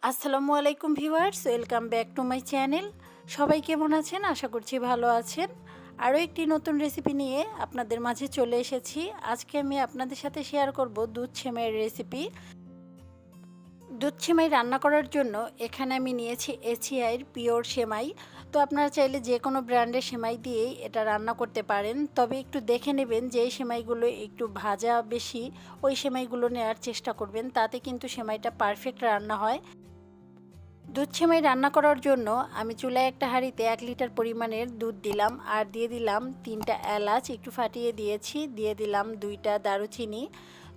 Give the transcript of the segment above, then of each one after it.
আসসালামু আলাইকুম viewers, welcome back to my channel. সবাই কেমন আছেন? আশা করছি ভালো আছেন। আরও একটি নতুন রেসিপি নিয়ে আপনাদের মাঝে চলে এসেছি। আজকে আমি আপনাদের সাথে শেয়ার করব দুধ সেমাইয়ের রেসিপি। দুধ সেমাই রান্না করার জন্য এখানে আমি নিয়েছি এসিআইয়ের পিওর সেমাই। তো আপনারা চাইলে যে কোনো ব্র্যান্ডের সেমাই দিয়েই এটা রান্না করতে পারেন, তবে একটু দেখে নেবেন যে সেমাইগুলো একটু ভাজা বেশি ওই সেমাইগুলো নেওয়ার চেষ্টা করবেন, তাতে কিন্তু সেমাইটা পারফেক্ট রান্না হয়। দুধ সেমাই রান্না করার জন্য আমি চুলায় একটা হাঁড়িতে 1 লিটার পরিমাণের দুধ দিলাম, আর দিয়ে দিলাম 3টা এলাচ একটু ফাটিয়ে দিয়েছি, দিয়ে দিলাম 2টা দারুচিনি।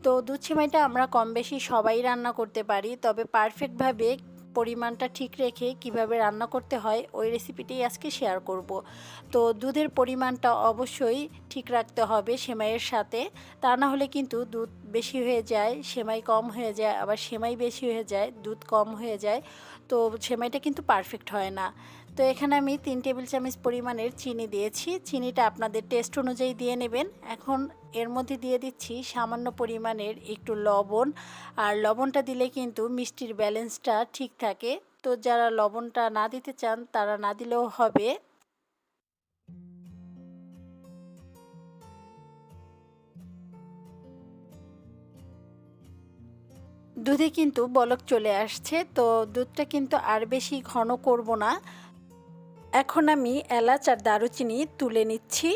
তো দুধ সেমাইটা আমরা কম বেশি সবাই রান্না করতে পারি, তবে পারফেক্টভাবে পরিমাণটা ঠিক রেখে কিভাবে রান্না করতে হয় ওই রেসিপিটাই আজকে শেয়ার করব। তো দুধের পরিমাণটা অবশ্যই ঠিক রাখতে হবে সেমাইয়ের সাথে, তা না হলে কিন্তু দুধ বেশি হয়ে যায়, সেমাই কম হয়ে যায়, আবার সেমাই বেশি হয়ে যায়, দুধ কম হয়ে যায়, তো সেমাইটা কিন্তু পারফেক্ট হয় না। তো এখানে আমি 3 টেবিল চামচ পরিমাণের চিনি দিয়েছি, চিনিটা আপনাদের টেস্ট অনুযায়ী দিয়ে নেবেন। এখন এর মধ্যে দিয়ে দিচ্ছি সামান্য পরিমাণের একটু লবণ, আর লবণটা দিলে কিন্তু মিষ্টির ব্যালেন্সটা ঠিক থাকে। তো যারা লবণটা না দিতে চান তারা না দিলেও হবে। দুধে কিন্তু বলক চলে আসছে, তো দুধটা কিন্তু আর বেশি ঘন করব না। এখন আমি এলাচ আর দারুচিনি তুলে নিচ্ছি,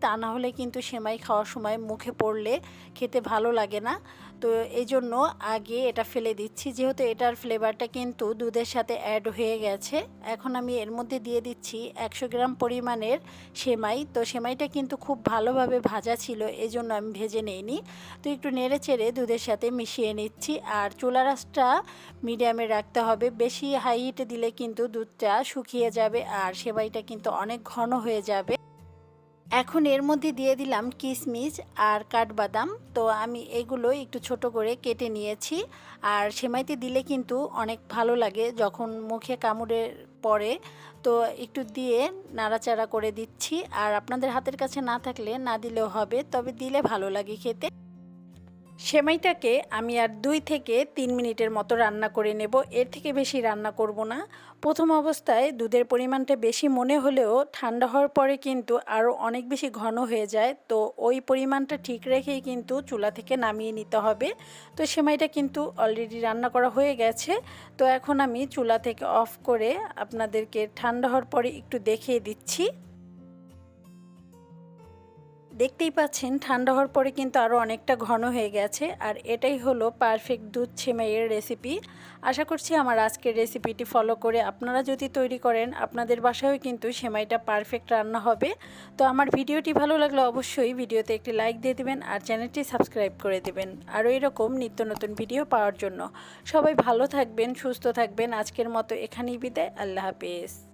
তা না হলে কিন্তু সেমাই খাওয়ার সময় মুখে পড়লে খেতে ভালো লাগে না। তো এই জন্য আগে এটা ফেলে দিচ্ছি, যেহেতু এটার ফ্লেভারটা কিন্তু দুধের সাথে অ্যাড হয়ে গেছে। এখন আমি এর মধ্যে দিয়ে দিচ্ছি 100 গ্রাম পরিমাণের সেমাই। তো সেমাইটা কিন্তু খুব ভালোভাবে ভাজা ছিল, এই জন্য আমি ভেজে নিইনি। তো একটু নেড়ে চেড়ে দুধের সাথে মিশিয়ে নিচ্ছি, আর চুলার আঁচটা মিডিয়ামে রাখতে হবে। বেশি হাই হিটে দিলে কিন্তু দুধটা শুকিয়ে যাবে আর সেমাইটা কিন্তু অনেক ঘন হয়ে যাবে। এখন এর মধ্যে দিয়ে দিলাম কিশমিশ আর কাঠবাদাম। তো আমি এগুলো একটু ছোট করে কেটে নিয়েছি, আর সেমাইতে দিলে কিন্তু অনেক ভালো লাগে যখন মুখে কামড়ে পড়ে। তো একটু দিয়ে নাড়াচাড়া করে দিচ্ছি, আর আপনাদের হাতের কাছে না থাকলে না দিলেও হবে, তবে দিলে ভালো লাগে খেতে। সেমাইটাকে আমি আর 2 থেকে 3 মিনিটের মতো রান্না করে নেব, এর থেকে বেশি রান্না করব না। প্রথম অবস্থায় দুধের পরিমাণটা বেশি মনে হলেও ঠান্ডা হওয়ার পরে কিন্তু আরও অনেক বেশি ঘন হয়ে যায়, তো ওই পরিমাণটা ঠিক রেখেই কিন্তু চুলা থেকে নামিয়ে নিতে হবে। তো সেমাইটা কিন্তু অলরেডি রান্না করা হয়ে গেছে। তো এখন আমি চুলা থেকে অফ করে আপনাদেরকে ঠান্ডা হওয়ার পরে একটু দেখিয়ে দিচ্ছি। দেখতেই পাচ্ছেন ঠান্ডা হওয়ার পরে কিন্তু আরও অনেকটা ঘন হয়ে গেছে, আর এটাই হলো পারফেক্ট দুধ সেমাইয়ের রেসিপি। আশা করছি আমার আজকের রেসিপিটি ফলো করে আপনারা যদি তৈরি করেন আপনাদের বাসায়ও কিন্তু সেমাইটা পারফেক্ট রান্না হবে। তো আমার ভিডিওটি ভালো লাগলে অবশ্যই ভিডিওতে একটি লাইক দিয়ে দেবেন আর চ্যানেলটি সাবস্ক্রাইব করে দেবেন আরও এরকম নিত্য নতুন ভিডিও পাওয়ার জন্য। সবাই ভালো থাকবেন, সুস্থ থাকবেন। আজকের মতো এখানেই বিদায়। আল্লাহ হাফেজ।